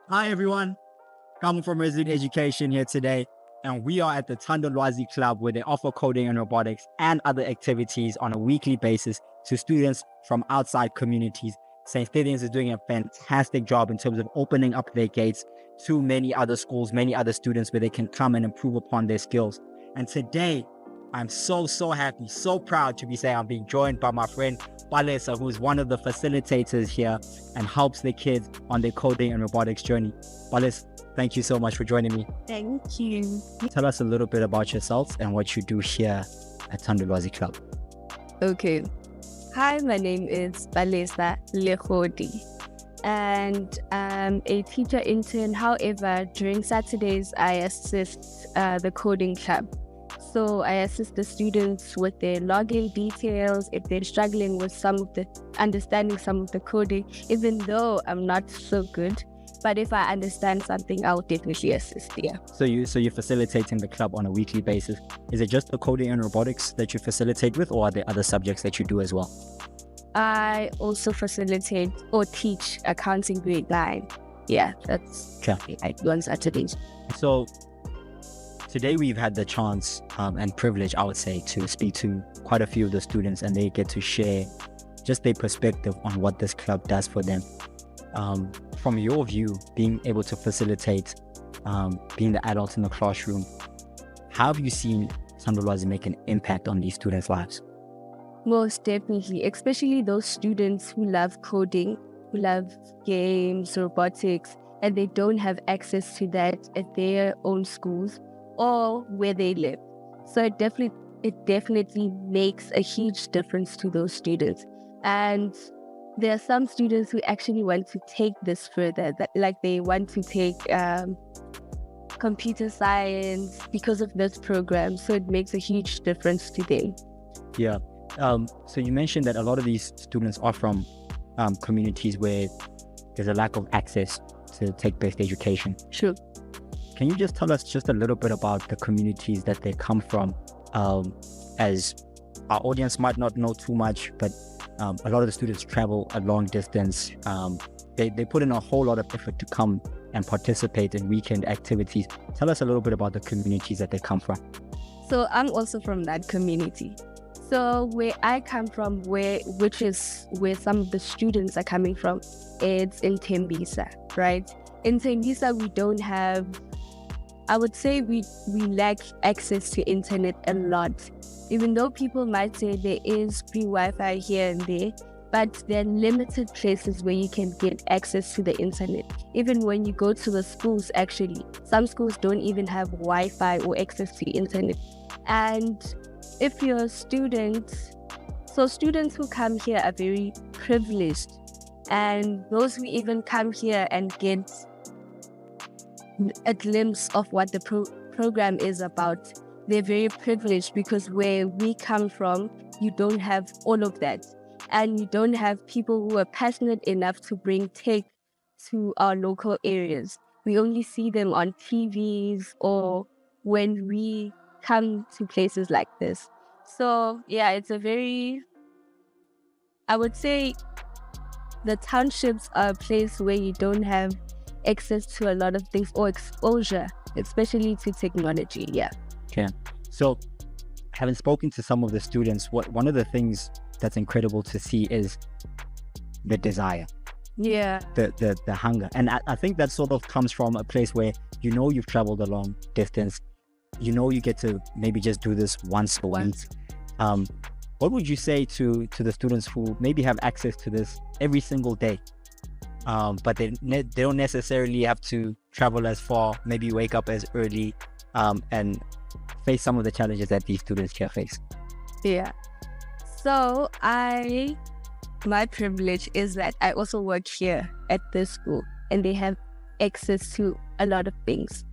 Hi everyone, coming from Resolute Education here today, and we are at the Thandulwazi Club where they offer coding and robotics and other activities on a weekly basis to students from outside communities. St. Stephen's is doing a fantastic job in terms of opening up their gates to many other schools, many other students where they can come and improve upon their skills. And today, I'm so happy, so proud to be saying I'm being joined by my friend Palesa, who is one of the facilitators here and helps the kids on their coding and robotics journey. Palesa, thank you so much for joining me. Thank you. Tell us a little bit about yourself and what you do here at Thandulwazi Club. Okay. Hi, my name is Palesa Lehodi, and I'm a teacher intern. However, during Saturdays, I assist the coding club. So I assist the students with their login details if they're struggling with understanding some of the coding, even though I'm not so good. But if I understand something, I'll definitely assist. Yeah. So you're facilitating the club on a weekly basis. Is it just the coding and robotics that you facilitate with, or are there other subjects that you do as well? I also facilitate or teach accounting grade 9. Yeah, that's Okay. I do on Saturdays. So today we've had the chance and privilege, I would say, to speak to quite a few of the students, and they get to share just their perspective on what this club does for them. From your view, being able to facilitate, being the adult in the classroom, how have you seen Thandulwazi make an impact on these students' lives? Most definitely, especially those students who love coding, who love games, robotics, and they don't have access to that at their own schools or where they live. So it definitely makes a huge difference to those students. And there are some students who actually want to take this further, like they want to take computer science because of this program. So it makes a huge difference to them. Yeah. So you mentioned that a lot of these students are from communities where there's a lack of access to take basic education. Sure. Can you just tell us just a little bit about the communities that they come from, as our audience might not know too much, but a lot of the students travel a long distance. They put in a whole lot of effort to come and participate in weekend activities. Tell us a little bit about the communities that they come from. So I'm also from that community. So where I come from, which is where some of the students are coming from, it's in Tembisa, right? In Tembisa, we don't have, I would say we lack access to internet a lot. Even though people might say there is free Wi-Fi here and there, but there are limited places where you can get access to the internet. Even when you go to the schools, actually, some schools don't even have Wi-Fi or access to internet. And if you're a student, so students who come here are very privileged, and those who even come here and get a glimpse of what the program is about, they're very privileged, because where we come from, you don't have all of that. And you don't have people who are passionate enough to bring tech to our local areas. We only see them on TVs or when we come to places like this. So yeah, it's a very, I would say the townships are a place where you don't have access to a lot of things or exposure, especially to technology. Yeah. Okay. So having spoken to some of the students, one of the things that's incredible to see is the desire. Yeah. The hunger. And I think that sort of comes from a place where you've traveled a long distance. You get to maybe just do this once a week. What would you say to the students who maybe have access to this every single day, but they don't necessarily have to travel as far, maybe wake up as early, and face some of the challenges that these students here face? Yeah. So my privilege is that I also work here at this school, and they have access to a lot of things.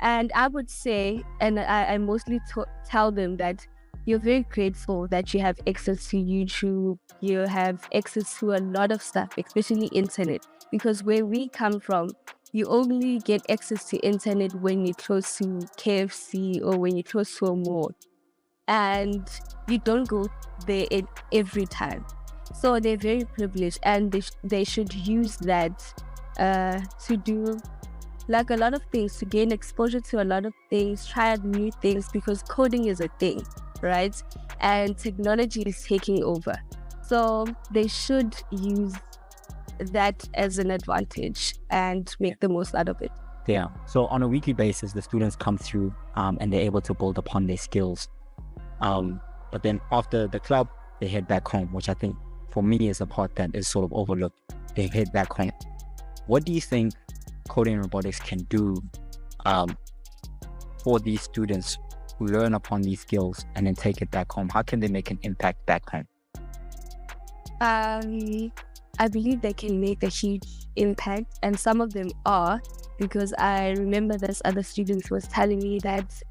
And I would say, and I mostly tell them that you're very grateful that you have access to YouTube, you have access to a lot of stuff, especially internet. Because where we come from, you only get access to internet when you're close to KFC or when you're close to a mall. And you don't go there every time. So they're very privileged, and they should use that to do like a lot of things, to gain exposure to a lot of things, try out new things, because coding is a thing, right? And technology is taking over. So they should use that as an advantage and make the most out of it. Yeah. So on a weekly basis, the students come through and they're able to build upon their skills. But then after the club, they head back home, which I think for me is a part that is sort of overlooked. They head back home. What do you think coding and robotics can do for these students who learn upon these skills and then take it back home? How can they make an impact back home? I believe they can make a huge impact, and some of them are, because I remember this other student was telling me that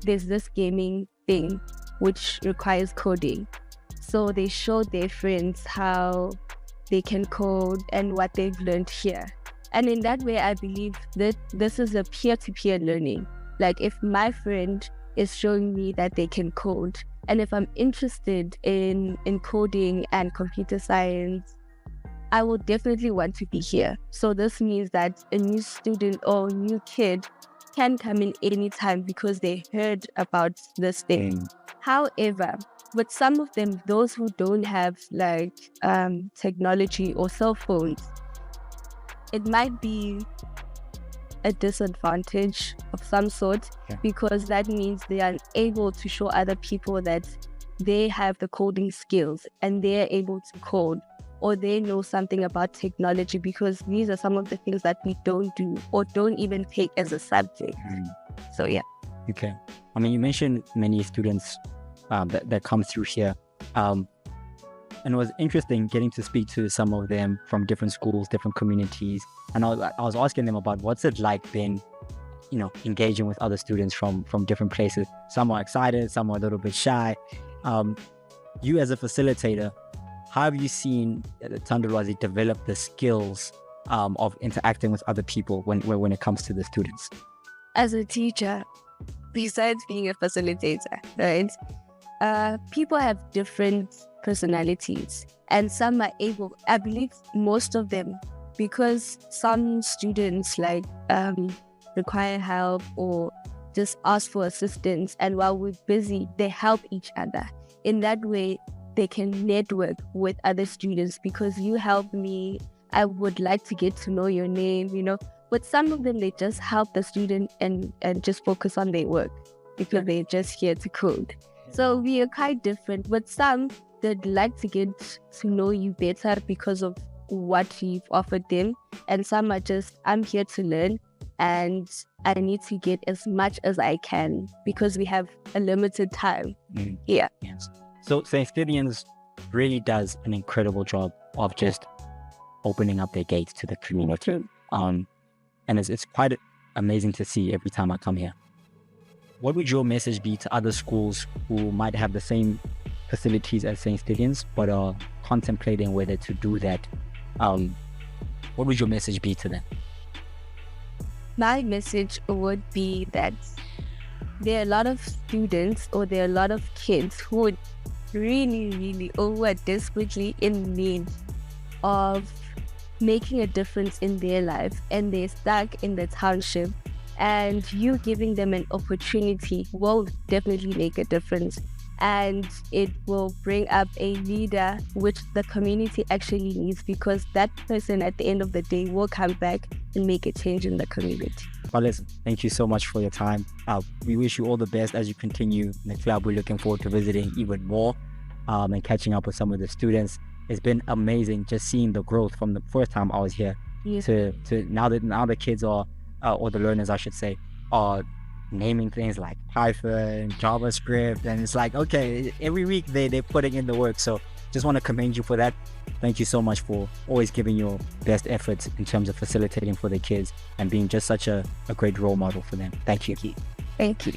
there's this gaming thing which requires coding. So they showed their friends how they can code and what they've learned here. And in that way, I believe that this is a peer-to-peer learning. Like if my friend is showing me that they can code, and if I'm interested in coding and computer science, I will definitely want to be here. So this means that a new student or new kid can come in anytime because they heard about this thing. However, with some of them, those who don't have like technology or cell phones, it might be a disadvantage of some sort, because that means they are able to show other people that they have the coding skills and they're able to code, or they know something about technology, because these are some of the things that we don't do or don't even take as a subject. So yeah. Okay. I mean, you mentioned many students that come through here. And it was interesting getting to speak to some of them from different schools, different communities. And I was asking them about what's it like then, you know, engaging with other students from different places. Some are excited, some are a little bit shy. You as a facilitator, how have you seen Thandulwazi develop the skills of interacting with other people when it comes to the students? As a teacher, besides being a facilitator, right? People have different personalities, and some are able, I believe most of them, because some students like require help or just ask for assistance, and while we're busy, they help each other. In that way, they can network with other students, because you help me, I would like to get to know your name, you know. But some of them, they just help the student and just focus on their work, because they're just here to code. So we are quite different, but some they'd like to get to know you better because of what you've offered them. And some are just, I'm here to learn and I need to get as much as I can because we have a limited time. Yeah. Yes. So St. Stithians really does an incredible job of just opening up their gates to the community. And it's quite amazing to see every time I come here. What would your message be to other schools who might have the same facilities as St. Stithians but are contemplating whether to do that? What would your message be to them? My message would be that there are a lot of students, or there are a lot of kids who would really or are desperately in need of making a difference in their life, and they're stuck in the township, and you giving them an opportunity will definitely make a difference, and it will bring up a leader which the community actually needs, because that person at the end of the day will come back and make a change in the community. Palesa, thank you so much for your time. We wish you all the best as you continue in the club. We're looking forward to visiting even more and catching up with some of the students. It's been amazing just seeing the growth from the first time I was here to now the kids are, or the learners I should say, are naming things like Python, JavaScript, and it's like, okay, every week they're putting in the work. So just want to commend you for that. Thank you so much for always giving your best efforts in terms of facilitating for the kids and being just such a great role model for them. Thank you. Thank you.